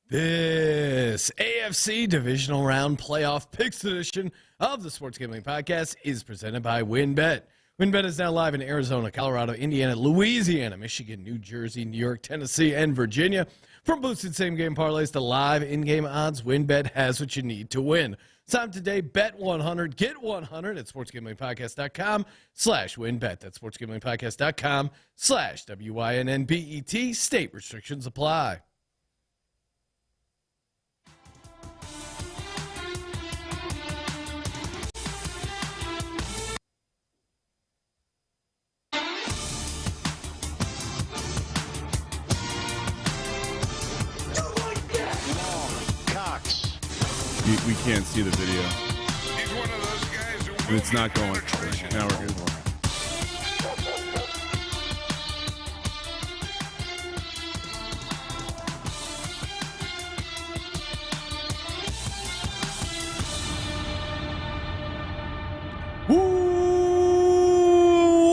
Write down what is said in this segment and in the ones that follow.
This AFC Divisional Round Playoff Picks edition of the Sports Gambling Podcast is presented by WynnBet. WynnBet is now live in Arizona, Colorado, Indiana, Louisiana, Michigan, New Jersey, New York, Tennessee, and Virginia. From boosted same-game parlays to live in-game odds, WynnBet has what you need to win. Sign up today, bet 100, get 100 at sportsgamblingpodcast.com/WynnBet. That's sportsgamblingpodcast.com/WYNNBET. State restrictions apply. We can't see the video. He's one of those guys who It's not going. Now we're good.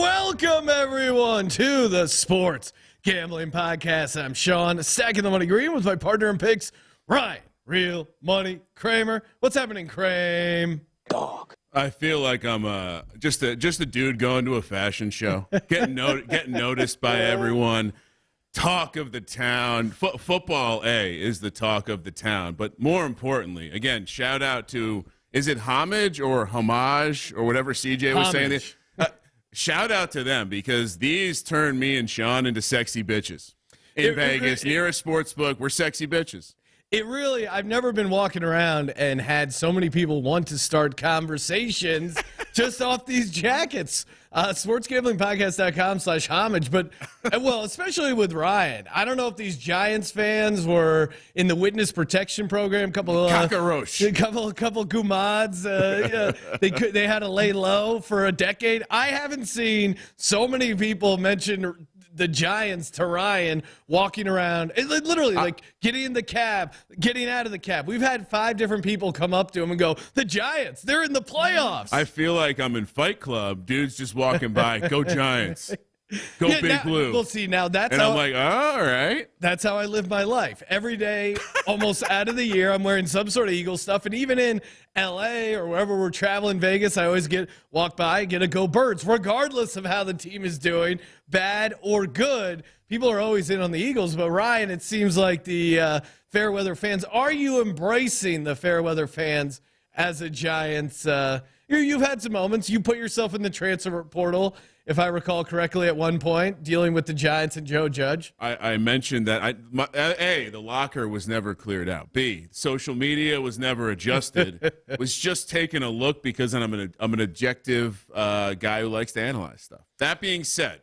Welcome, everyone, to the Sports Gambling Podcast. I'm Sean, stacking the money green with my partner in picks, Ryan. Real Money Kramer. What's happening, Kramer? Dog. I feel like I'm just a dude going to a fashion show, getting noticed by everyone. Talk of the town. Football is the talk of the town. But more importantly, again, shout out to, is it homage or homage or whatever CJ was saying? Shout out to them, because these turned me and Sean into sexy bitches in Vegas. Near a sports book, we're sexy bitches. It really, I've never been walking around and had so many people want to start conversations just off these jackets. Sportsgamblingpodcast.com/homage. But, well, especially with Ryan. I don't know if these Giants fans were in the witness protection program. Couple gumads. They had to lay low for a decade. I haven't seen so many people mention the Giants to Ryan walking around, literally like getting in the cab, getting out of the cab. We've had 5 different people come up to him and go, the Giants, they're in the playoffs. I feel like I'm in Fight Club. Dudes just walking by, go Giants, go Big Blue. We'll see. Now and I'm like, oh, all right. That's how I live my life. Every day, almost out of the year, I'm wearing some sort of Eagle stuff. And even in LA or wherever we're traveling, Vegas, I always walk by, get a go Birds, regardless of how the team is doing, bad or good. People are always in on the Eagles. But Ryan, it seems like the Fairweather fans, are you embracing the Fairweather fans as a Giants? You've had some moments. You put yourself in the transfer portal, if I recall correctly, at one point, dealing with the Giants and Joe Judge. I mentioned that A, the locker was never cleared out. B, social media was never adjusted. Was just taking a look because I'm an objective guy who likes to analyze stuff. That being said,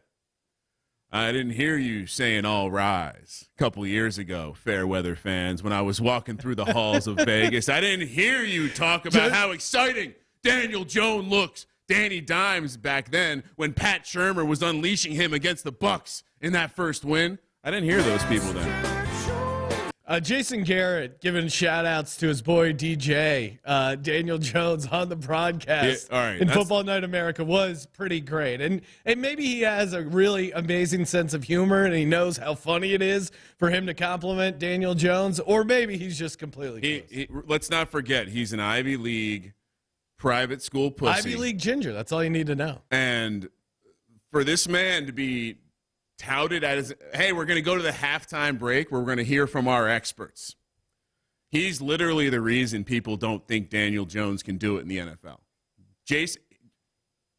I didn't hear you saying all rise a couple years ago, Fairweather fans, when I was walking through the halls of Vegas. I didn't hear you talk about how exciting Daniel Jones looks. Danny Dimes back then when Pat Shurmur was unleashing him against the Bucs in that first win. I didn't hear those people then. Jason Garrett giving shout-outs to his boy DJ. Daniel Jones on the broadcast in Football Night America was pretty great. And maybe he has a really amazing sense of humor and he knows how funny it is for him to compliment Daniel Jones, or maybe he's just completely let's not forget, he's an Ivy League private school pussy. Ivy League ginger. That's all you need to know. And for this man to be touted as, hey, we're going to go to the halftime break where we're going to hear from our experts. He's literally the reason people don't think Daniel Jones can do it in the NFL. Jason,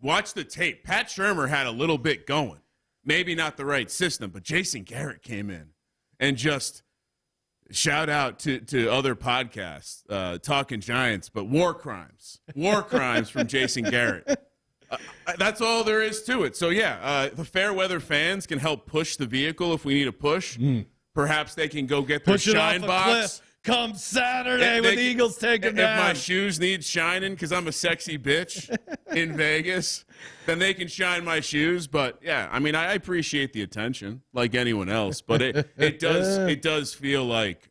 watch the tape. Pat Shurmur had a little bit going. Maybe not the right system, but Jason Garrett came in and just shout out to other podcasts, Talking Giants, but war crimes from Jason Garrett. That's all there is to it. So, yeah, the Fairweather fans can help push the vehicle if we need a push. Perhaps they can go get their shine box. Come Saturday when the Eagles take them down. If my shoes need shining because I'm a sexy bitch in Vegas, then they can shine my shoes. But, yeah, I mean, I appreciate the attention like anyone else. But it does feel like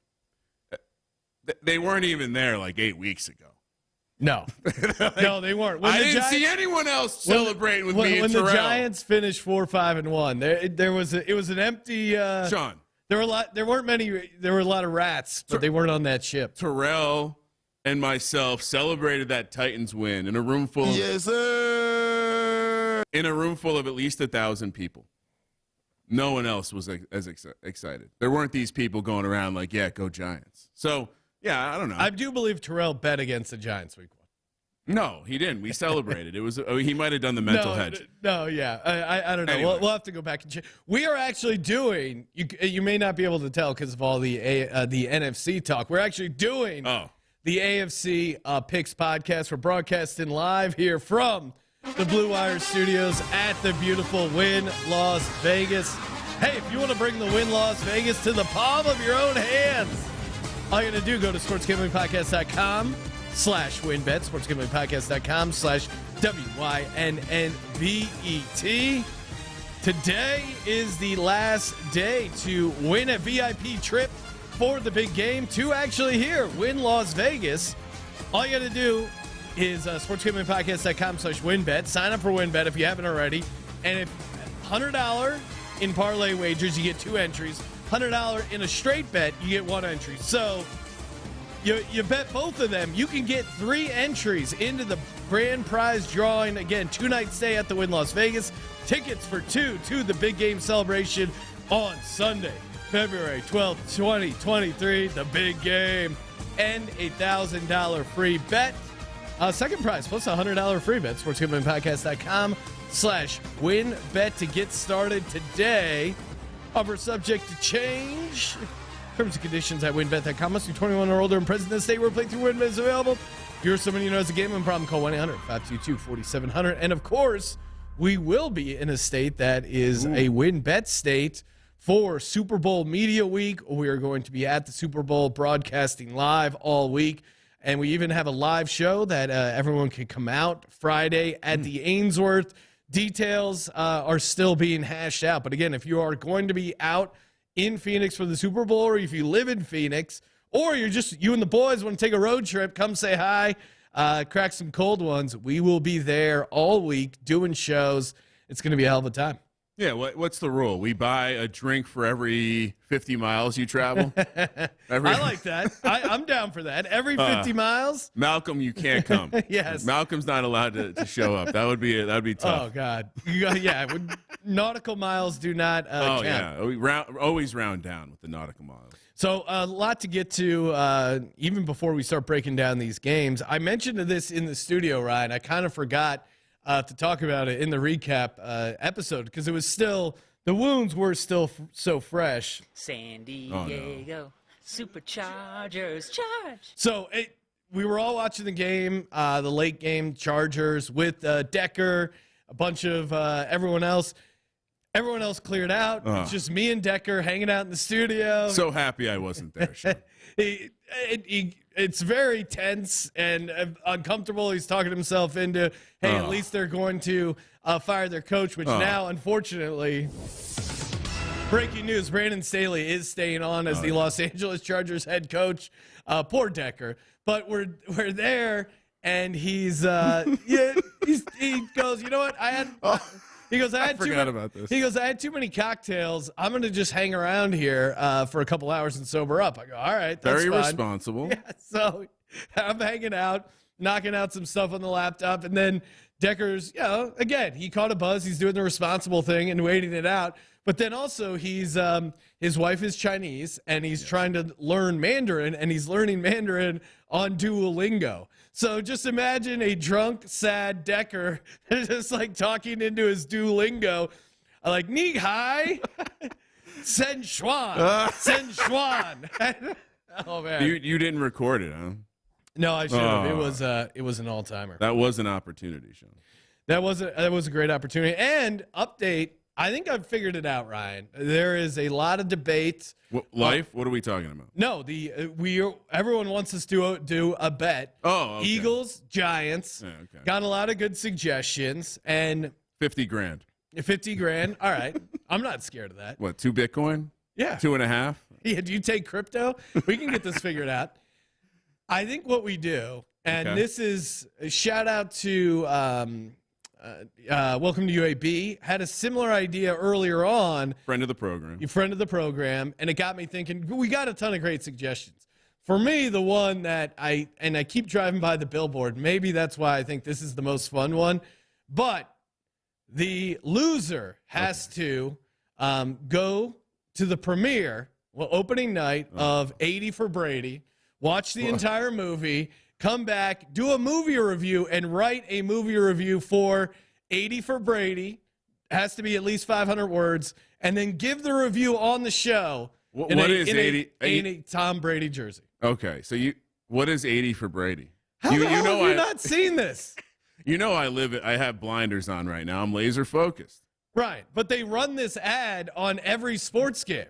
they weren't even there like 8 weeks ago. No. No, they weren't. I didn't see anyone else celebrating with me and When Terrell. the Giants finished 4-5-1, it was an empty Sean. There were a lot of rats, but they weren't on that ship. Terrell and myself celebrated that Titans win in a room full of, Yes, sir. in a room full of at least 1,000 people. No one else was as excited. There weren't these people going around like, yeah, go Giants. So, yeah, I don't know. I do believe Terrell bet against the Giants week 1. No, he didn't. We celebrated. It was he might have done the mental hedge. No, yeah. I don't know. Anyway. We'll have to go back and check. We are actually doing, you may not be able to tell because of all the NFC talk. We're actually doing the AFC Picks podcast. We're broadcasting live here from the Blue Wire Studios at the beautiful Wynn, Las Vegas. Hey, if you want to bring the Wynn Las Vegas to the palm of your own hands, all you got to do, go to sportsgamblingpodcast.com/WynnBet, sportsgamblingpodcast.com/WYNNBET. Today is the last day to win a VIP trip for the big game to actually here, Wynn Las Vegas. All you got to do is sportsgamblingpodcast.com/WynnBet. Sign up for WynnBet if you haven't already. And if $100 in parlay wagers, you get 2 entries. $100 in a straight bet, you get 1 entry. So you bet both of them. You can get 3 entries into the grand prize drawing. Again, 2-night stay at the Wynn Las Vegas. Tickets for 2 to the big game celebration on Sunday, February 12th, 2023. The big game. And a $1,000 free bet. Second prize plus a $100 free bet. sportsgamblingpodcast.com/WynnBet to get started today. Offer subject to change. Terms and conditions at WynnBet.com. Must be 21 or older and present in the state where playthrough WynnBet is available. If you're someone you know has a gambling problem, call 1-800-522-4700. And of course, we will be in a state that is a WynnBet state for Super Bowl Media Week. We are going to be at the Super Bowl broadcasting live all week. And we even have a live show that everyone can come out Friday at the Ainsworth. Details are still being hashed out. But again, if you are going to be out in Phoenix for the Super Bowl, or if you live in Phoenix, or you and the boys want to take a road trip, come say hi, crack some cold ones. We will be there all week doing shows. It's going to be a hell of a time. Yeah, what's the rule? We buy a drink for every 50 miles you travel? I like that. I'm down for that. Every 50 miles. Malcolm, you can't come. Yes. Malcolm's not allowed to show up. That'd be tough. Oh, God. Yeah. Nautical miles do not count. Yeah. We always round down with the nautical miles. So a lot to get to even before we start breaking down these games. I mentioned this in the studio, Ryan. I kind of forgot to talk about it in the recap episode because it was still, the wounds were still so fresh. San Diego Superchargers charge. So we were all watching the game, the late game Chargers with Decker, a bunch of everyone else. Everyone else cleared out. It's just me and Decker hanging out in the studio. So happy I wasn't there, Sean. It's very tense and uncomfortable. He's talking himself into, hey, at least they're going to fire their coach, which now, unfortunately, breaking news, Brandon Staley is staying on as the Los Angeles Chargers head coach. Poor Decker. But we're there, and he goes, you know what? He goes, I forgot about this. He goes, I had too many cocktails. I'm going to just hang around here for a couple hours and sober up. I go, all right, that's very fine. responsible. Yeah, so I'm hanging out, knocking out some stuff on the laptop, and then Decker's, again, he caught a buzz. He's doing the responsible thing and waiting it out. But then also he's his wife is Chinese, and he's trying to learn Mandarin, and he's learning Mandarin on Duolingo. So just imagine a drunk, sad Decker just like talking into his Duolingo, like ni hai, sen shuan, sen shuan. Oh man, you didn't record it, huh? No, I should have. It was an all timer. That was an opportunity, Sean. That was a great opportunity. And update. I think I've figured it out, Ryan. There is a lot of debate. What are we talking about? No, everyone wants us to do a bet. Oh, okay. Eagles, Giants. Yeah, okay. Got a lot of good suggestions and $50,000. $50,000. All right, I'm not scared of that. What? 2 Bitcoin? Yeah, 2.5. Yeah. Do you take crypto? We can get this figured out. I think what we do, and this is a shout out to welcome to UAB, had a similar idea earlier on. Friend of the program. You friend of the program, and it got me thinking. We got a ton of great suggestions. For me, the one that I keep driving by the billboard. Maybe that's why I think this is the most fun one. But the loser has to go to the premiere, opening night of 80 for Brady, watch the entire movie, come back, do a movie review, and write a movie review for 80 for Brady. Has to be at least 500 words, and then give the review on the show. What is 80? In a Tom Brady jersey. Okay, so what is 80 for Brady? How the hell have you not seen this? You know I have blinders on right now. I'm laser focused. Right, but they run this ad on every sports game.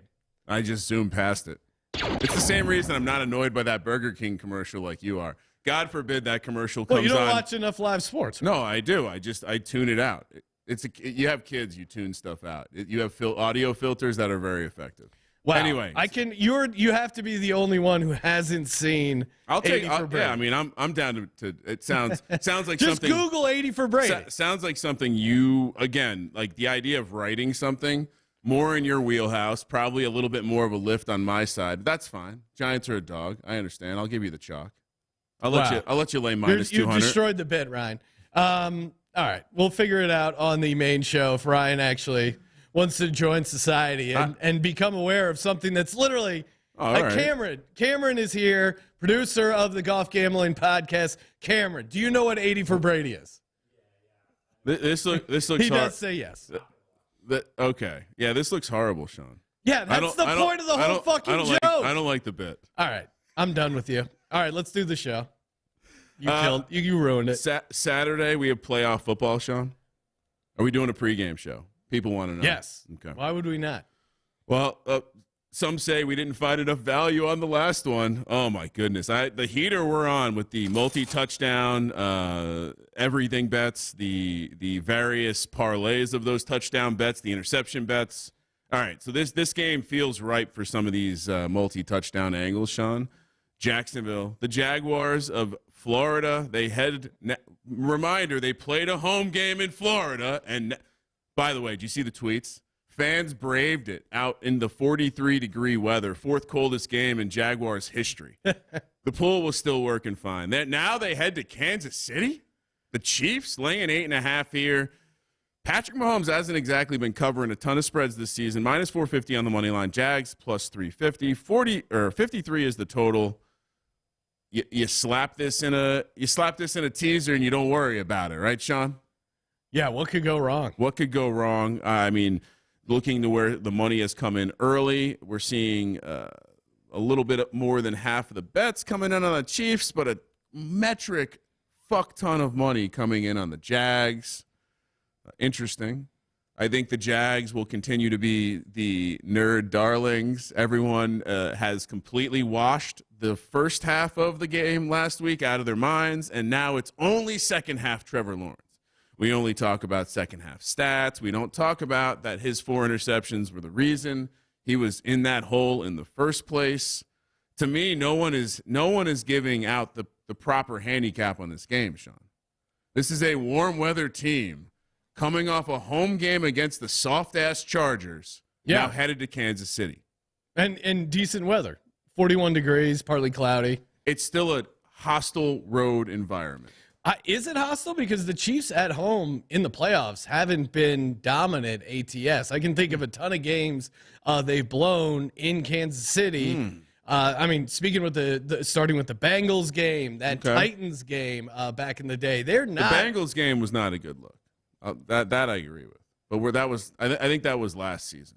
I just zoomed past it. It's the same reason I'm not annoyed by that Burger King commercial like you are. God forbid that commercial comes on. Well, you don't watch enough live sports. Right? No, I do. I tune it out. You have kids, you tune stuff out. You have audio filters that are very effective. Wow. Anyway, you have to be the only one who hasn't seen. I'll take. 80 for Brady. Yeah, I mean, I'm down to. It sounds like just something. Google 80 for Brady. Sounds like something you like the idea of writing something more in your wheelhouse. Probably a little bit more of a lift on my side. That's fine. Giants are a dog. I understand. I'll give you the chalk. I'll let you lay minus 200. You destroyed the bit, Ryan. All right, we'll figure it out on the main show if Ryan actually wants to join society and become aware of something that's literally right. Cameron is here, producer of the Golf Gambling Podcast. Cameron, do you know what 80 for Brady is? This looks. He does say yes. Okay. Yeah, this looks horrible, Sean. Yeah, that's the point of the whole fucking joke. I don't like the bit. All right, I'm done with you. All right, let's do the show. You ruined it. Saturday we have playoff football, Sean. Are we doing a pregame show? People want to know. Yes. Okay. Why would we not? Well, some say we didn't find enough value on the last one. Oh my goodness! The heater we're on with the multi-touchdown, everything bets, the various parlays of those touchdown bets, the interception bets. All right, so this game feels ripe for some of these multi-touchdown angles, Sean. Jacksonville, the Jaguars of Florida. Reminder: they played a home game in Florida, and by the way, did you see the tweets? Fans braved it out in the 43-degree weather, fourth coldest game in Jaguars history. The pool was still working fine. Now they head to Kansas City. The Chiefs laying 8.5 here. Patrick Mahomes hasn't exactly been covering a ton of spreads this season. Minus 450 on the money line. Jags plus 350. 53 is the total. You slap this in a teaser and you don't worry about it, right, Sean? Yeah, what could go wrong? What could go wrong? I mean, looking to where the money has come in early, we're seeing a little bit more than half of the bets coming in on the Chiefs, but a metric fuck ton of money coming in on the Jags. Interesting. I think the Jags will continue to be the nerd darlings. Everyone has completely washed the first half of the game last week out of their minds, and now it's only second half Trevor Lawrence. We only talk about second half stats. We don't talk about that his 4 interceptions were the reason he was in that hole in the first place. To me, no one is giving out the proper handicap on this game, Sean. This is a warm weather team coming off a home game against the soft-ass Chargers, now headed to Kansas City. And decent weather. 41 degrees, partly cloudy. It's still a hostile road environment. Is it hostile? Because the Chiefs at home in the playoffs haven't been dominant ATS. I can think of a ton of games they've blown in Kansas City. I mean, speaking with starting with the Bengals game, that Titans game back in the day, they're not. The Bengals game was not a good look. That I agree with. But I think that was last season.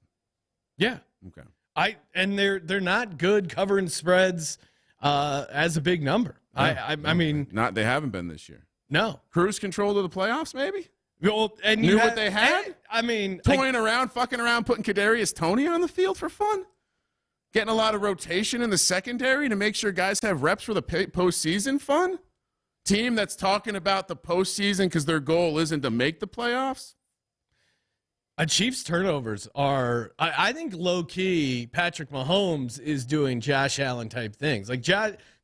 Yeah. Okay. And they're not good covering spreads as a big number. I mean, they haven't been this year. No. Cruise control to the playoffs, maybe. Well, and knew what they had. I mean, toying around, fucking around, putting Kadarius Toney on the field for fun, getting a lot of rotation in the secondary to make sure guys have reps for the postseason. Fun team that's talking about the postseason because their goal isn't to make the playoffs. Chiefs turnovers are, I think, low-key, Patrick Mahomes is doing Josh Allen-type things. Like,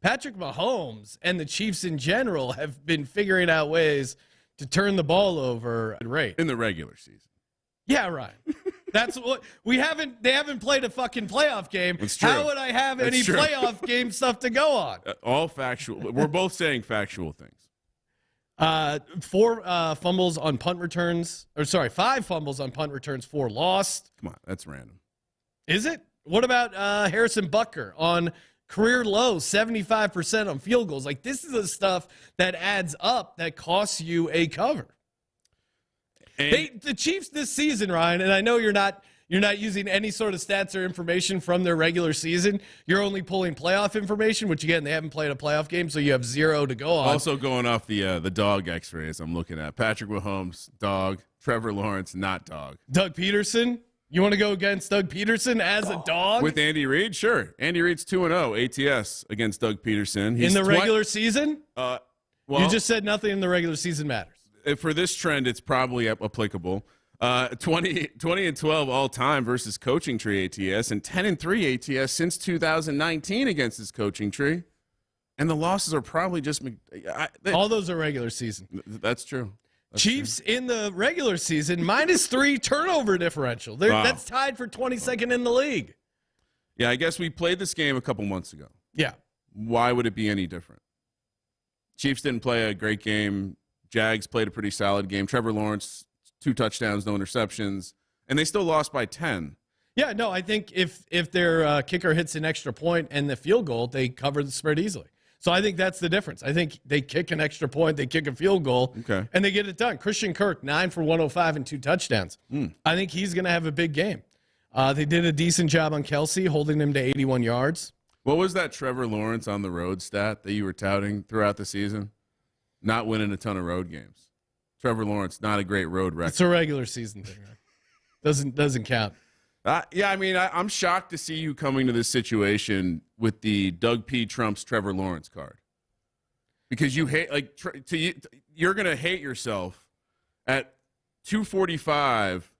Patrick Mahomes and the Chiefs in general have been figuring out ways to turn the ball over at rate. In the regular season. Yeah, Ryan. That's what they haven't played a fucking playoff game. It's true. How would I have That's any true. playoff game stuff to go on? All factual. We're both saying factual things. 4 fumbles on punt returns, 5 fumbles on punt returns, 4 lost. Come on, that's random. Is it? What about Harrison Butker on career low, 75% on field goals? Like, this is the stuff that adds up that costs you a cover. And The Chiefs this season, Ryan, and I know you're not using any sort of stats or information from their regular season. You're only pulling playoff information, which again, they haven't played a playoff game, so you have 0 to go on. also going off the dog X-rays I'm looking at. Patrick Mahomes, dog. Trevor Lawrence, not dog. Doug Peterson. You want to go against Doug Peterson as a dog? With Andy Reid? Sure. Andy Reid's 2-0 ATS against Doug Peterson. In the regular season? Well, You just said nothing in the regular season matters. for this trend, it's probably applicable. 20-12 all time versus coaching tree ATS, and 10-3 ATS since 2019 against his coaching tree. And the losses are probably just All those are regular season. That's true. That's Chiefs in the regular season, -3 turnover differential. Wow. That's tied for 22nd in the league. true. Yeah, I guess we played this game a couple months ago. Yeah. Why would it be any different? Chiefs didn't play a great game. Jags played a pretty solid game. Trevor Lawrence, 2 touchdowns, no interceptions, and they still lost by 10. Yeah, no, I think if their kicker hits an extra point and the field goal, they cover the spread easily. So I think that's the difference. I think they kick an extra point, they kick a field goal, Okay. and they get it done. Christian Kirk, 9 for 105 and 2 touchdowns. I think he's going to have a big game. They did a decent job on Kelsey, holding him to 81 yards. What was that Trevor Lawrence on the road stat that you were touting throughout the season? Not winning a ton of road games. Trevor Lawrence, not a great road record. It's a regular season thing, right? Doesn't count. Yeah, I mean, I'm shocked to see you coming to this situation with the Doug P. Trump's Trevor Lawrence card, because you hate you're gonna hate yourself at 2:45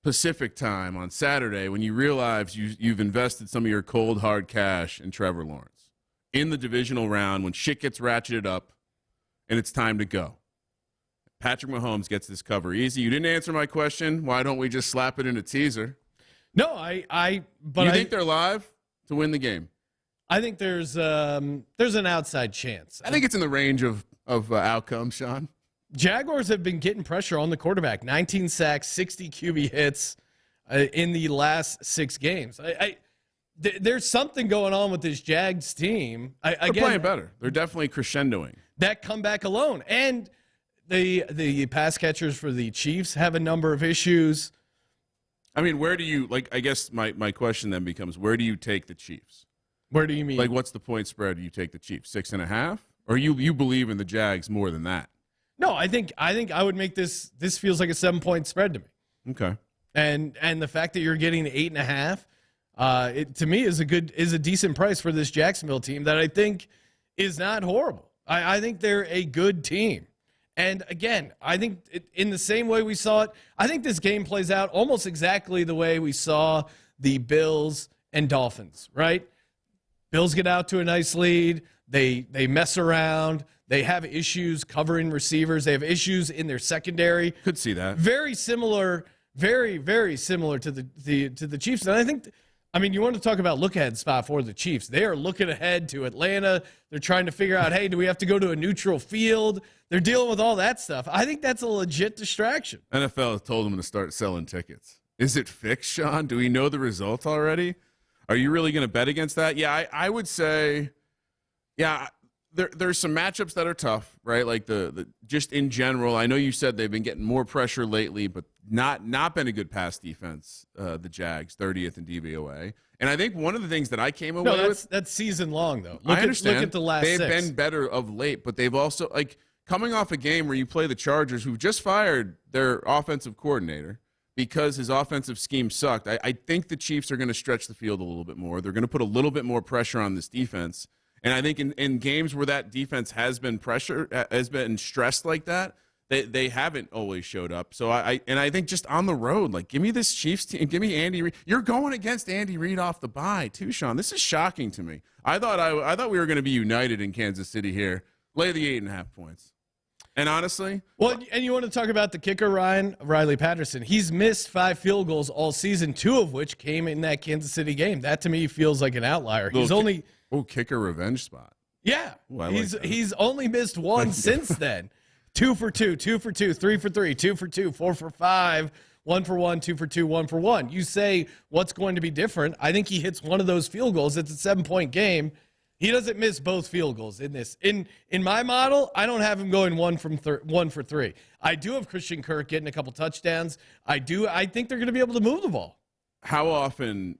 Pacific time on Saturday when you realize you've invested some of your cold hard cash in Trevor Lawrence in the divisional round when shit gets ratcheted up and it's time to go. Patrick Mahomes gets this cover easy. You didn't answer my question. Why don't we just slap it in a teaser? No, but You think they're live to win the game? I think there's an outside chance. I think it's in the range of outcomes, Sean. Jaguars have been getting pressure on the quarterback. 19 sacks, 60 QB hits in the last 6 games. There's something going on with this Jags team. They're playing better. They're definitely crescendoing. That comeback alone. And the pass catchers for the Chiefs have a number of issues. I mean, where do you I guess my question then becomes, where do you take the Chiefs? Where do you mean? Like, what's the point spread? Do you take the Chiefs 6.5, or you believe in the Jags more than that? No, I think I would make this feels like a 7-point spread to me. Okay. And the fact that you're getting 8.5, it to me is a decent price for this Jacksonville team that I think is not horrible. I think they're a good team. And again, I think in the same way we saw it, I think this game plays out almost exactly the way we saw the Bills and Dolphins, right? Bills get out to a nice lead. They mess around. They have issues covering receivers. They have issues in their secondary. Could see that. Very similar, very, very similar to the Chiefs. And I think, you want to talk about look-ahead spot for the Chiefs. They are looking ahead to Atlanta. They're trying to figure out, hey, do we have to go to a neutral field? They're dealing with all that stuff. I think that's a legit distraction. NFL has told them to start selling tickets. Is it fixed, Sean? Do we know the results already? Are you really going to bet against that? Yeah, I would say, yeah, there's some matchups that are tough, right? Like the just in general. I know you said they've been getting more pressure lately, but not been a good pass defense. The Jags, 30th in DVOA, and I think one of the things that I came away with, that's season long though. I understand. Look at the last. They've 6. been better of late, but they've also coming off a game where you play the Chargers, who just fired their offensive coordinator because his offensive scheme sucked. I think the Chiefs are going to stretch the field a little bit more. They're going to put a little bit more pressure on this defense. And I think in games where that defense has been stressed like that, they haven't always showed up. So I think just on the road, give me this Chiefs team, give me Andy Reid. You're going against Andy Reid off the bye too, Sean. This is shocking to me. I thought we were going to be united in Kansas City here. Lay the 8.5 points. And honestly, well, and you want to talk about the kicker, Riley Patterson. He's missed 5 field goals all season, 2 of which came in that Kansas City game. That to me feels like an outlier. He's only kicker revenge spot. Yeah, Ooh, he's only missed 1 since then. 2 for 2, 2 for 2, 3 for 3, 2 for 2, 4 for 5, 1 for 1, 2 for 2, 1 for 1. You say what's going to be different? I think he hits one of those field goals. It's a 7-point game. He doesn't miss both field goals in this. In my model, I don't have him going 1 for 3. I do have Christian Kirk getting a couple touchdowns. I think they're going to be able to move the ball. How often?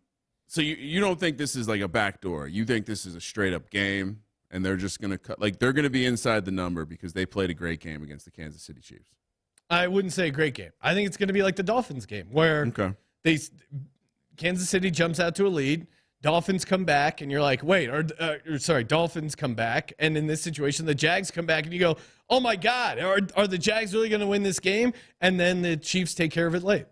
So you don't think this is like a backdoor? You think this is a straight up game, and they're just going to cut? Like they're going to be inside the number because they played a great game against the Kansas City Chiefs. I wouldn't say a great game. I think it's going to be like the Dolphins game where Kansas City jumps out to a lead. Dolphins come back, and you're like, wait, Dolphins come back, and in this situation, the Jags come back, and you go, oh, my God, are the Jags really going to win this game? And then the Chiefs take care of it late.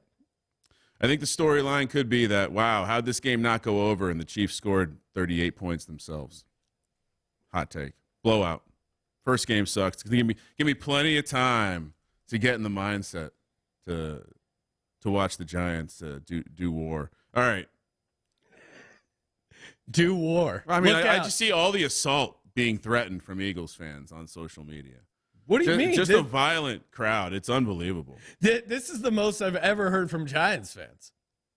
I think the storyline could be that, wow, how'd this game not go over, and the Chiefs scored 38 points themselves. Hot take. Blowout. First game sucks. Give me plenty of time to get in the mindset to watch the Giants do war. All right. Do war. I mean, I just see all the assault being threatened from Eagles fans on social media. What do you mean? Just a violent crowd. It's unbelievable. This is the most I've ever heard from Giants fans.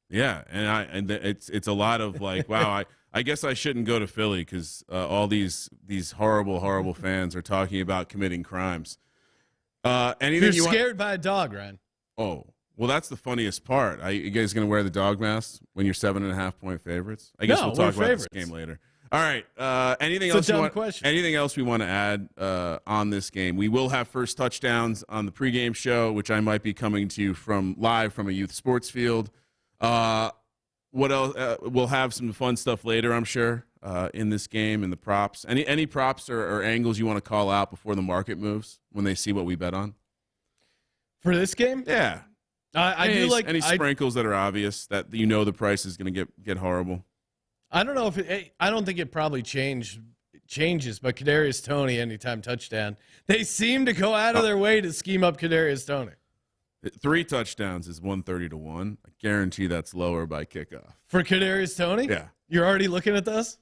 Yeah, and it's a lot of like, wow, I guess I shouldn't go to Philly because all these horrible fans are talking about committing crimes. You're scared by a dog, Ryan. Oh. Well, that's the funniest part. You guys going to wear the dog mask when you're 7.5-point favorites? I guess we'll talk about this game later. All right. Anything else? Anything else we want to add on this game? We will have first touchdowns on the pregame show, which I might be coming to you live from a youth sports field. What else? We'll have some fun stuff later, I'm sure, in this game and the props. Any props or angles you want to call out before the market moves when they see what we bet on for this game? Yeah. I do like any sprinkles that are obvious that the price is going to get horrible. I don't know if I don't think it probably changes, but Kadarius Toney anytime touchdown. They seem to go out of their way to scheme up Kadarius Toney. 3 touchdowns is 130-1. I guarantee that's lower by kickoff for Kadarius Toney. Yeah, you're already looking at this.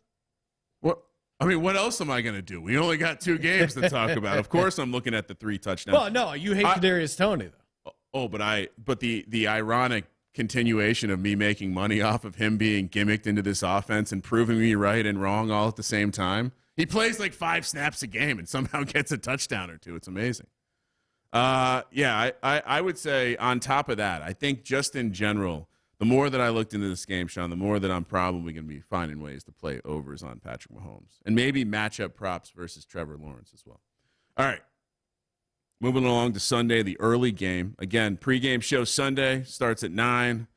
What? I mean, what else am I going to do? We only got 2 games to talk about. Of course, I'm looking at the 3 touchdowns. Well, no, you hate Kadarius Toney though. Oh, but the ironic continuation of me making money off of him being gimmicked into this offense and proving me right and wrong all at the same time. He plays like 5 snaps a game and somehow gets a touchdown or 2. It's amazing. I would say on top of that, I think just in general, the more that I looked into this game, Sean, the more that I'm probably going to be finding ways to play overs on Patrick Mahomes and maybe matchup props versus Trevor Lawrence as well. All right. Moving along to Sunday, the early game. Again, pregame show Sunday starts at 9,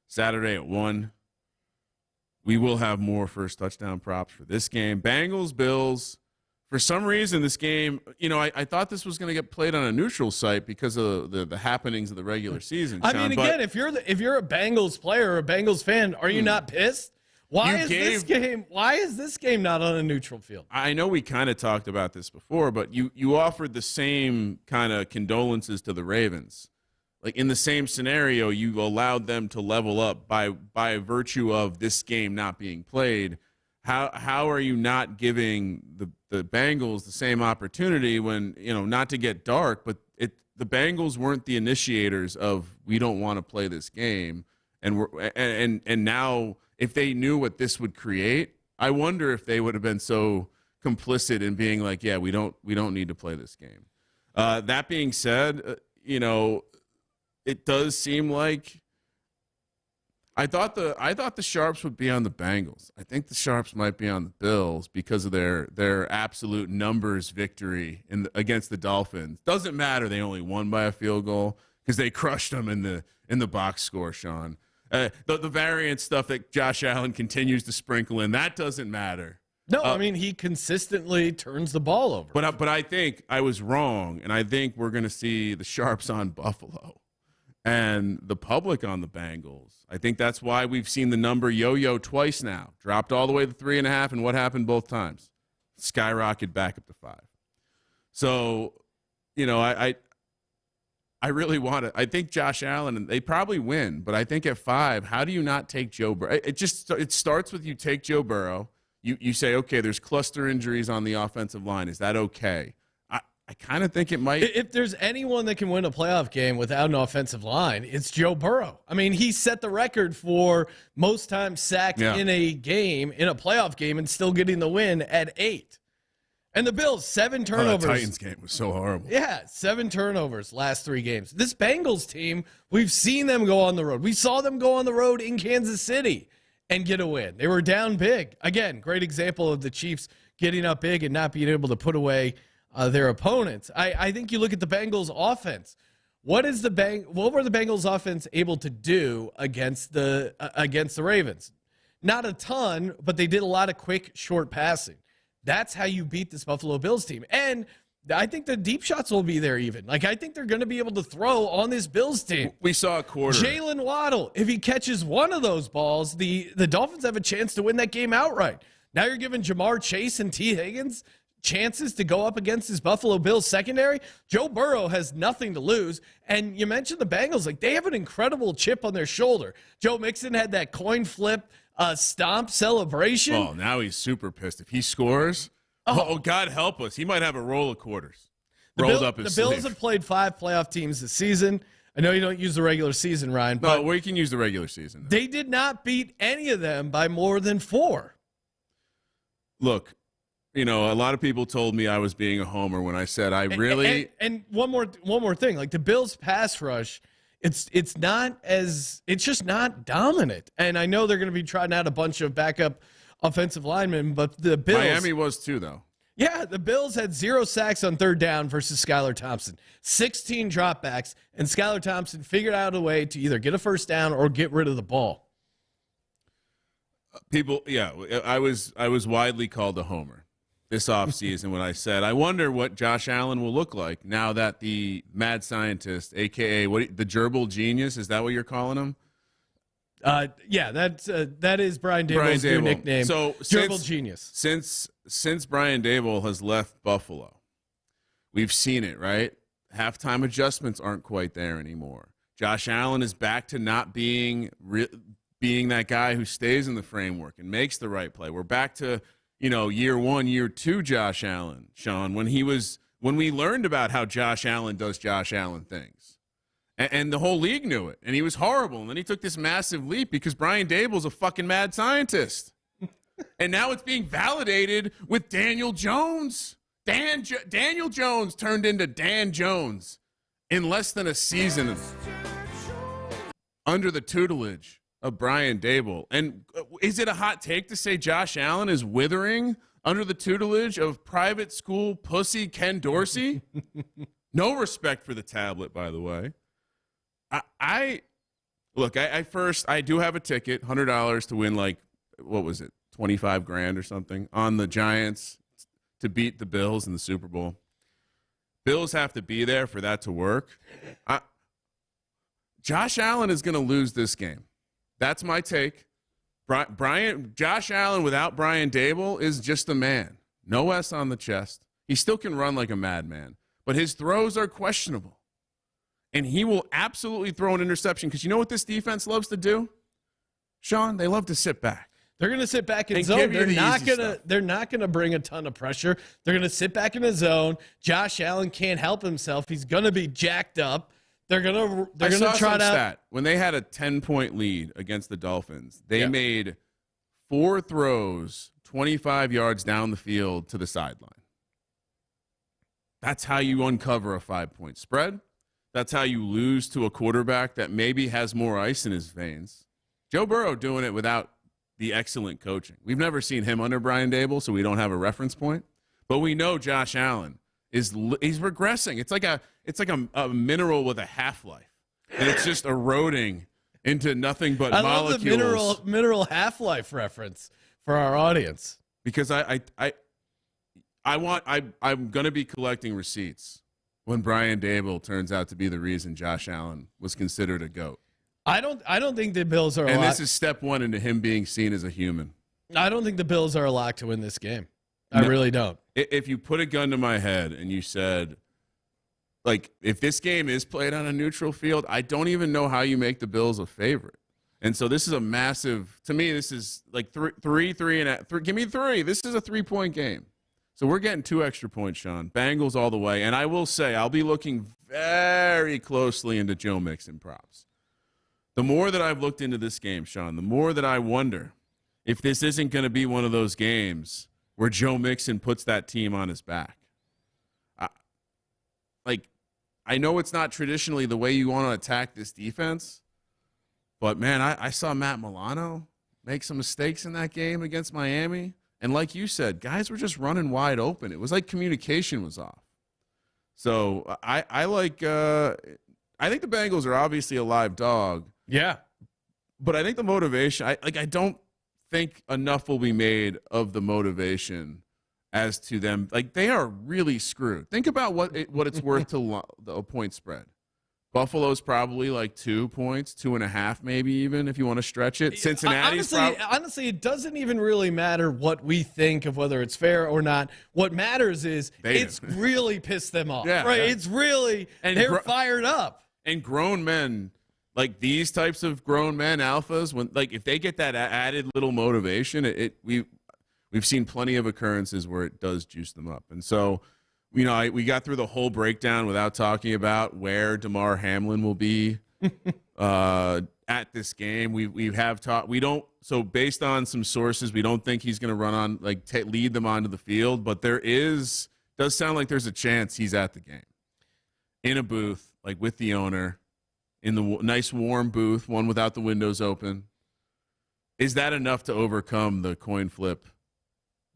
Saturday at 1. We will have more first touchdown props for this game. Bengals, Bills. For some reason, this game, I thought this was going to get played on a neutral site because of the happenings of the regular season. Sean, I mean, again, if you're a Bengals player or a Bengals fan, are you not pissed? Why is this game not on a neutral field? I know we kind of talked about this before, but you offered the same kind of condolences to the Ravens. Like in the same scenario, you allowed them to level up by virtue of this game not being played. How are you not giving the Bengals the same opportunity when, not to get dark, but the Bengals weren't the initiators of we don't want to play this game, and now if they knew what this would create, I wonder if they would have been so complicit in being like, yeah, we don't need to play this game. That being said, it does seem like I thought the Sharps would be on the Bengals. I think the Sharps might be on the Bills because of their absolute numbers victory against the Dolphins. Doesn't matter. They only won by a field goal because they crushed them in the box score, Sean. The variant stuff that Josh Allen continues to sprinkle in, that doesn't matter. No, I mean, he consistently turns the ball over. But I think I was wrong, and I think we're going to see the Sharps on Buffalo and the public on the Bengals. I think that's why we've seen the number yo-yo twice now. Dropped all the way to 3.5, and what happened both times? Skyrocketed back up to 5. So, I really want it. I think Josh Allen, they probably win, but I think at 5, how do you not take Joe Burrow? It starts with you take Joe Burrow. You say, okay, there's cluster injuries on the offensive line. Is that okay? I kind of think it might. If there's anyone that can win a playoff game without an offensive line, it's Joe Burrow. I mean, he set the record for most times sacked in a game, in a playoff game, and still getting the win at 8. And the Bills, 7 turnovers. The Titans game was so horrible. Yeah, 7 turnovers last 3 games. This Bengals team, we've seen them go on the road. We saw them go on the road in Kansas City and get a win. They were down big. Again, great example of the Chiefs getting up big and not being able to put away their opponents. I think you look at the Bengals offense. What were the Bengals offense able to do against the Ravens? Not a ton, but they did a lot of quick, short passing. That's how you beat this Buffalo Bills team. And I think the deep shots will be there even. Like, I think they're going to be able to throw on this Bills team. We saw a quarter. Jalen Waddle, if he catches one of those balls, the Dolphins have a chance to win that game outright. Now you're giving Jamar Chase and T. Higgins chances to go up against this Buffalo Bills secondary. Joe Burrow has nothing to lose. And you mentioned the Bengals, like, they have an incredible chip on their shoulder. Joe Mixon had that coin flip stomp celebration. Oh, now he's super pissed. If he scores, oh God help us, he might have a roll of quarters rolled up his sleeve. The Bills sleeve. have played 5 playoff teams this season. I know you don't use the regular season, Ryan, but we can use the regular season. They did not beat any of them by more than 4. Look, a lot of people told me I was being a homer when I said I really. And one more thing, like the Bills' pass rush, it's just not dominant. And I know they're going to be trying out a bunch of backup offensive linemen, but the Bills. Miami was too, though. Yeah, the Bills had 0 sacks on 3rd down versus Skylar Thompson, 16 dropbacks, and Skylar Thompson figured out a way to either get a first down or get rid of the ball. I was widely called a homer this offseason when I said, I wonder what Josh Allen will look like now that the mad scientist, a.k.a. the gerbil genius, is that what you're calling him? Yeah, that is Brian Daboll's new nickname. So gerbil genius. Since Brian Daboll has left Buffalo, we've seen it, right? Halftime adjustments aren't quite there anymore. Josh Allen is back to not being that guy who stays in the framework and makes the right play. We're back to year 1, year 2 Josh Allen, Sean, when we learned about how Josh Allen does Josh Allen things. And the whole league knew it. And he was horrible. And then he took this massive leap because Brian Daboll's a fucking mad scientist. And now it's being validated with Daniel Jones. Daniel Jones turned into Dan Jones in less than a season under the tutelage of Brian Daboll. And is it a hot take to say Josh Allen is withering under the tutelage of private school pussy Ken Dorsey? No respect for the tablet, by the way. I do have a ticket, $100 to win, like, what was it, 25 grand or something on the Giants to beat the Bills in the Super Bowl. Bills have to be there for that to work. Josh Allen is going to lose this game. That's my take. Josh Allen without Brian Daboll is just a man. No S on the chest. He still can run like a madman, but his throws are questionable. And he will absolutely throw an interception because you know what this defense loves to do? Sean, they love to sit back. They're going to sit back in zone. They're not going to bring a ton of pressure. They're going to sit back in the zone. Josh Allen can't help himself. He's going to be jacked up. They're going to trot out. When they had a 10-point lead against the Dolphins, they made 4 throws 25 yards down the field to the sideline. That's how you uncover a 5-point spread. That's how you lose to a quarterback that maybe has more ice in his veins. Joe Burrow doing it without the excellent coaching. We've never seen him under Brian Daboll, so we don't have a reference point. But we know Josh Allen he's regressing. It's like a mineral with a half-life, and it's just eroding into nothing but molecules. I love the mineral half-life reference for our audience because I'm going to be collecting receipts when Brian Daboll turns out to be the reason Josh Allen was considered a GOAT. I don't think the Bills are and this is step 1 into him being seen as a human. I don't think the Bills are a lock to win this game. I really don't. If you put a gun to my head and you said, like if this game is played on a neutral field, I don't even know how you make the Bills a favorite. And so this is a massive, to me, this is like three, give me 3. This is a 3-point game. So we're getting 2 extra points, Sean. Bengals all the way. And I will say, I'll be looking very closely into Joe Mixon props. The more that I've looked into this game, Sean, the more that I wonder if this isn't going to be one of those games where Joe Mixon puts that team on his back. I know it's not traditionally the way you want to attack this defense, but, man, I saw Matt Milano make some mistakes in that game against Miami. And like you said, guys were just running wide open. It was like communication was off. So I think the Bengals are obviously a live dog. Yeah. But I think the motivation, I don't think enough will be made of the motivation as to them. Like, they are really screwed. Think about what it's worth to a point spread. Buffalo's probably like 2 points, 2.5 maybe even if you want to stretch it. Cincinnati's honestly, it doesn't even really matter what we think of whether it's fair or not. What matters is it's really pissed them off. Yeah, right? yeah. It's really they're fired up. And grown men, like these types of grown men alphas, when like if they get that added little motivation, we've seen plenty of occurrences where it does juice them up. And so, we got through the whole breakdown without talking about where DeMar Hamlin will be at this game. We have talked. We don't. So based on some sources, we don't think he's going to run on lead them onto the field. But does sound like there's a chance he's at the game in a booth, like with the owner, in the nice warm booth, one without the windows open. Is that enough to overcome the coin flip?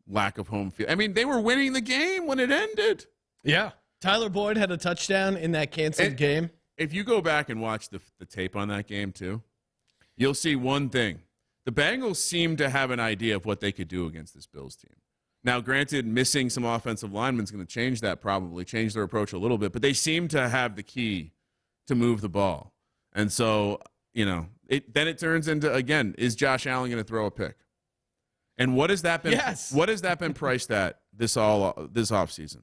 Lack of home field. I mean, they were winning the game when it ended. Yeah. Tyler Boyd had a touchdown in that canceled game. If you go back and watch the tape on that game too, you'll see one thing. The Bengals seem to have an idea of what they could do against this Bills team. Now, granted, missing some offensive linemen is going to change that, probably change their approach a little bit, but they seem to have the key to move the ball. And so, then it turns into, again, is Josh Allen going to throw a pick? And what has that been? Yes. What has that been priced at this offseason?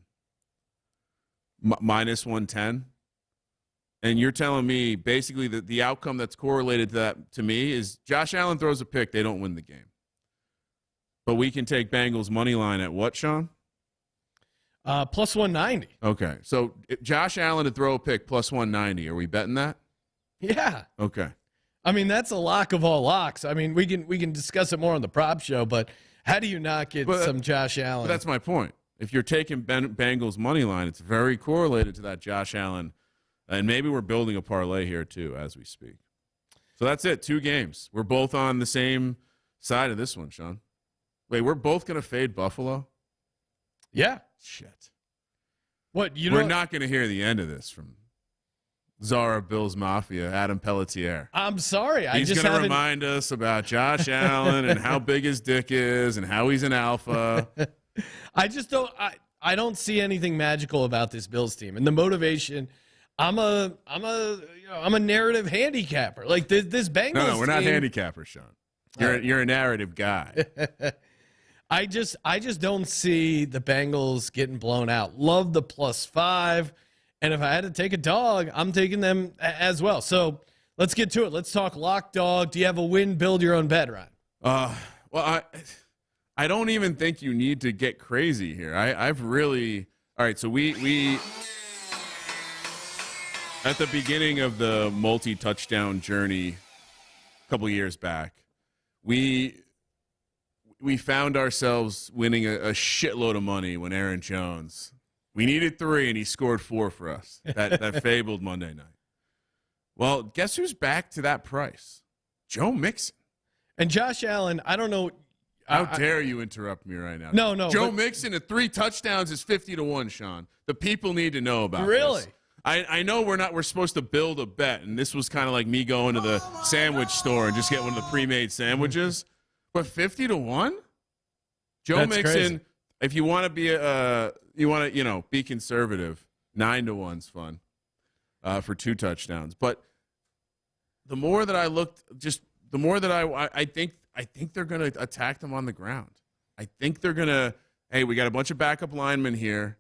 Minus 110. And you're telling me basically that the outcome that's correlated to that to me is Josh Allen throws a pick, they don't win the game. But we can take Bengals money line at what, Sean? Plus 190. Okay, so if Josh Allen to throw a pick plus 190. Are we betting that? Yeah. Okay. I mean, that's a lock of all locks. I mean, we can discuss it more on the prop show, but how do you not get some Josh Allen? But that's my point. If you're taking Bengals money line, it's very correlated to that Josh Allen, and maybe we're building a parlay here too as we speak. So that's it. 2 games. We're both on the same side of this one, Sean. Wait, we're both going to fade Buffalo? Yeah. Shit. What we're not going to hear the end of this from Zara Bills Mafia, Adam Pelletier. I'm sorry. He's going to remind us about Josh Allen and how big his dick is and how he's an alpha. I just don't. I don't see anything magical about this Bills team and the motivation. I'm a narrative handicapper. Like this Bengals. No, we're not team, handicappers, Sean. You're a narrative guy. I just don't see the Bengals getting blown out. Love the +5. And if I had to take a dog, I'm taking them as well. So let's get to it. Let's talk lock dog. Do you have a win, build your own bet, Ryan? Well, I don't even think you need to get crazy here. I've really – all right, so we at the beginning of the multi-touchdown journey a couple years back, we found ourselves winning a shitload of money when Aaron Jones – we needed 3, and he scored 4 for us, that fabled Monday night. Well, guess who's back to that price? Joe Mixon. And Josh Allen, I don't know. How dare you interrupt me right now? No. Joe Mixon at 3 touchdowns is 50-1, Sean. The people need to know about really? This. I know we're supposed to build a bet, and this was kind of like me going to the sandwich store and just get one of the pre-made sandwiches. But 50-1? Joe That's Mixon, crazy. If you want to be be conservative, 9-1's fun for 2 touchdowns. But the more that I looked, the more that I think they're going to attack them on the ground. I think they're going to. Hey, we got a bunch of backup linemen here.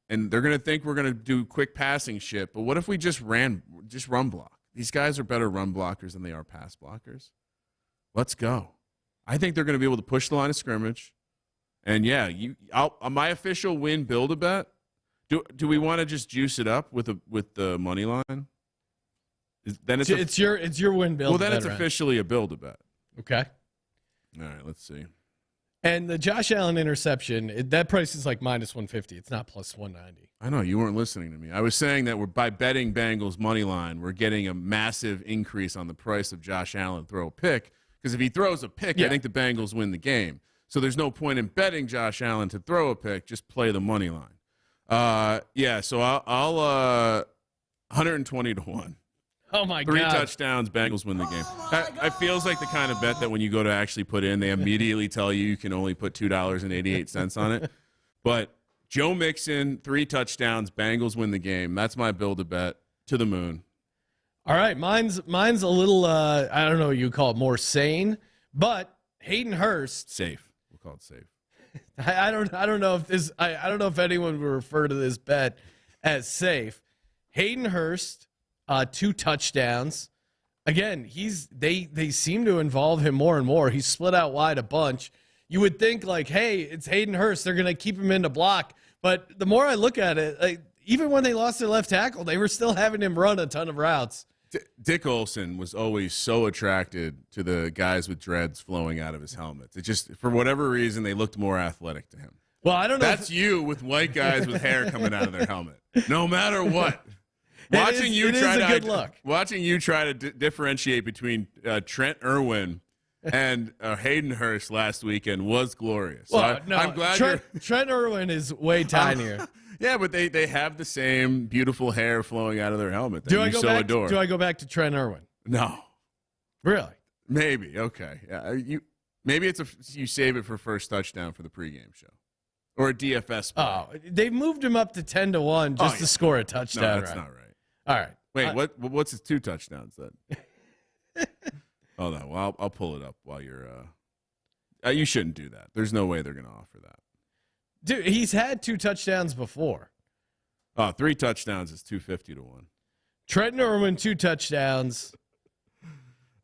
and they're going to think we're going to do quick passing shit. But what if we just run block? These guys are better run blockers than they are pass blockers. Let's go. I think they're going to be able to push the line of scrimmage. And yeah, my official win build a bet. Do we want to just juice it up with the money line? Then it's your win build. Well, then it's Ryan. officially a build a bet. Okay. All right, let's see. And the Josh Allen interception, that price is like minus 150. It's not plus 190. I know you weren't listening to me. I was saying that by betting Bengals money line, we're getting a massive increase on the price of Josh Allen throw a pick. Because if he throws a pick, I think the Bengals win the game. So there's no point in betting Josh Allen to throw a pick. Just play the money line. So I'll 120 to 1. Oh my God! 3 God! touchdowns, Bengals win the game. It feels like the kind of bet that when you go to actually put in, they immediately tell you can only put $2.88 on it. But Joe Mixon, 3 touchdowns, Bengals win the game. That's my build a bet to the moon. All right, mine's a little I don't know what you call it, more sane, but Hayden Hurst Safe. We'll call it safe. I don't know if this I don't know if anyone would refer to this bet as safe. Hayden Hurst, 2 touchdowns. Again, they seem to involve him more and more. He's split out wide a bunch. You would think like, hey, it's Hayden Hurst. They're gonna keep him in the block. But the more I look at it, like, even when they lost their left tackle, they were still having him run a ton of routes. Dick Olson was always so attracted to the guys with dreads flowing out of his helmet. It just, for whatever reason, they looked more athletic to him. Well, I don't know. That's you with white guys with hair coming out of their helmet. No matter what. Watching you try to differentiate between Trent Irwin and Hayden Hurst last weekend was glorious. Well, so I'm glad Trent Irwin is way tinier. Yeah, but they have the same beautiful hair flowing out of their helmet that do adore. I go back to Trent Irwin? No. Really? Maybe. Okay. Yeah, maybe you save it for first touchdown for the pregame show. Or a DFS play. Oh, they moved him up to 10-1 just to score a touchdown. No, that's not right. All right. Wait, what's his 2 touchdowns then? Hold on. Well, I'll pull it up while you're you shouldn't do that. There's no way they're going to offer that. Dude, he's had 2 touchdowns before. 3 touchdowns is 250 to 1. Trent Irwin, 2 touchdowns.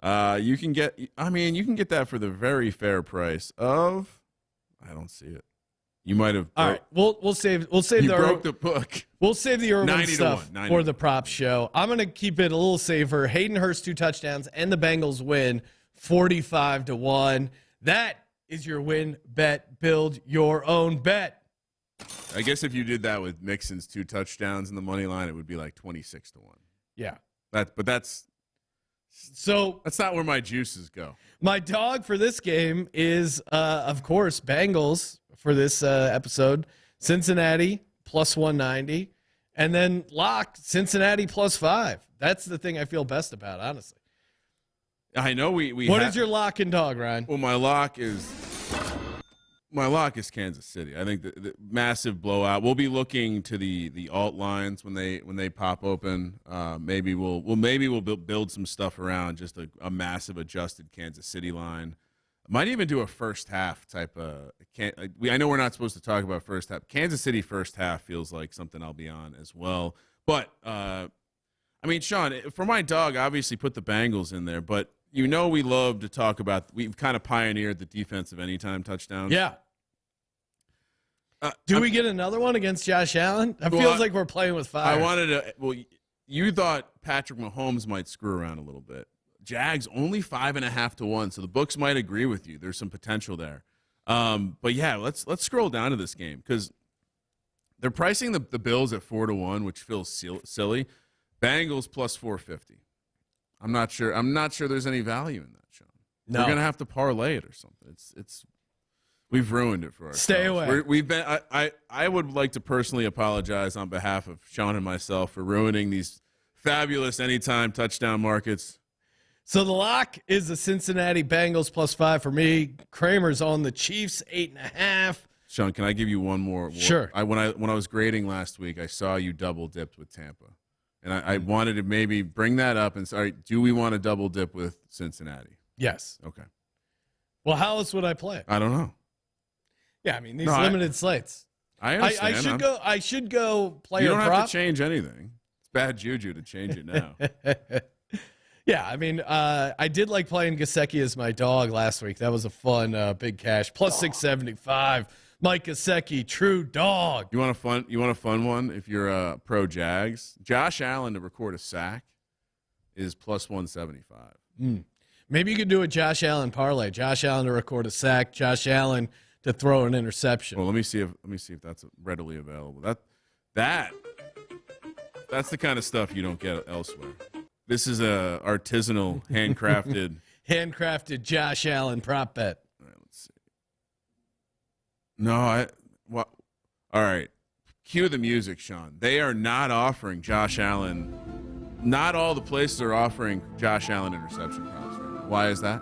You can get that for the very fair price of, I don't see it. You might have. All right, we'll save you the broke the book. We'll save the Irwin stuff 90 for the prop show. I'm gonna keep it a little safer. Hayden Hurst 2 touchdowns and the Bengals win 45 to 1. That is your win bet. Build your own bet. I guess if you did that with Mixon's 2 touchdowns in the money line, it would be like 26 to 1. Yeah. That's not where my juices go. My dog for this game is, of course, Bengals for this episode. Cincinnati plus 190. And then lock Cincinnati plus 5. That's the thing I feel best about, honestly. I know we What is your lock and dog, Ryan? Well, my lock is Kansas City. I think the massive blowout. We'll be looking to the alt lines when they pop open. Maybe we'll build some stuff around just a massive adjusted Kansas City line. Might even do a first half type of. I know we're not supposed to talk about first half. Kansas City first half feels like something I'll be on as well. But I mean, Sean, for my dog, obviously put the Bengals in there, but. We love to talk about. We've kind of pioneered the defensive anytime touchdowns. Yeah. Do we get another one against Josh Allen? It feels like we're playing with fire. I wanted to. Well, you thought Patrick Mahomes might screw around a little bit. Jags only 5.5 to 1, so the books might agree with you. There's some potential there. But yeah, let's scroll down to this game because they're pricing the Bills at 4 to 1, which feels silly. Bengals plus 450. I'm not sure there's any value in that, Sean. No. We're gonna have to parlay it or something. We've ruined it for ourselves. Stay away. We've been. I would like to personally apologize on behalf of Sean and myself for ruining these fabulous anytime touchdown markets. So the lock is the Cincinnati Bengals plus 5 for me. Kramer's on the Chiefs 8.5. Sean, can I give you one more? Sure. When I was grading last week, I saw you double dipped with Tampa. And I wanted to maybe bring that up and say, do we want to double dip with Cincinnati? Yes. Okay. Well, how else would I play it? I don't know. Yeah, I mean, these limited slates. I understand. I should go player You don't prop. have to change anything. It's bad juju to change it now. Yeah, I mean, I did like playing Gesicki as my dog last week. That was a fun big cash. Plus 675. Mike Gesicki, true dog. You want a fun one? If you're a pro Jags, Josh Allen to record a sack is plus 175. Maybe you could do a Josh Allen parlay. Josh Allen to record a sack. Josh Allen to throw an interception. Well, let me see if that's readily available. That's the kind of stuff you don't get elsewhere. This is a artisanal, handcrafted Josh Allen prop bet. All right, let's see. No, all right. Cue the music, Sean. They are not offering Josh Allen. Not all the places are offering Josh Allen interception props right now. Why is that?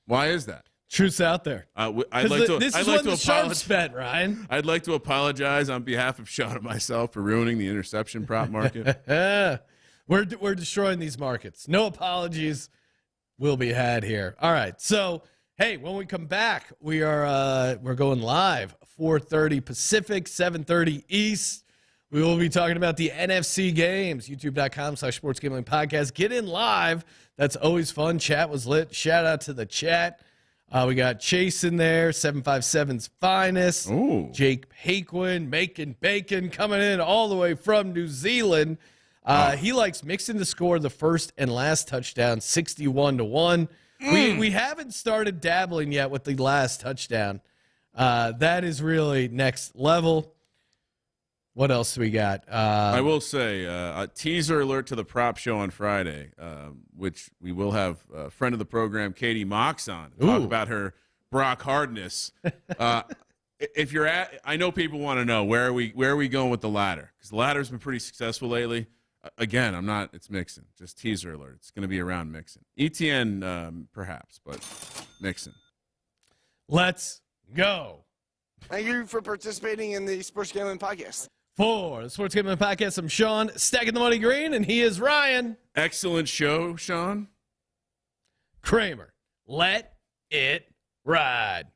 Why is that? Truth's out there. This is what the sharps bet, Ryan. I'd like to apologize on behalf of Sean and myself for ruining the interception prop market. We're destroying these markets. No apologies will be had here. All right. So, hey, when we come back, we're going live 4:30 Pacific, 7:30 East. We will be talking about the NFC games. YouTube.com/Sports Gambling Podcast. Get in live. That's always fun. Chat was lit. Shout out to the chat. We got Chase in there, 757's finest. Ooh. Jake Paquin, making bacon, coming in all the way from New Zealand. He likes Mixon to score the first and last touchdown, 61-1. We haven't started dabbling yet with the last touchdown. That is really next level. What else do we got? I will say a teaser alert to the prop show on Friday, which we will have a friend of the program, Katie Mox, on to talk about her Brock hardness. If you're I know people want to know where are we going with the ladder, because the ladder's been pretty successful lately. Again, it's Mixon. Just teaser alert. It's going to be around Mixon. ETN perhaps, but Mixon. Let's go. Thank you for participating in the Sports Gambling Podcast. For the Sports Gambling Podcast, I'm Sean, stacking the money green, and he is Ryan. Excellent show, Sean. Kramer. Let it ride.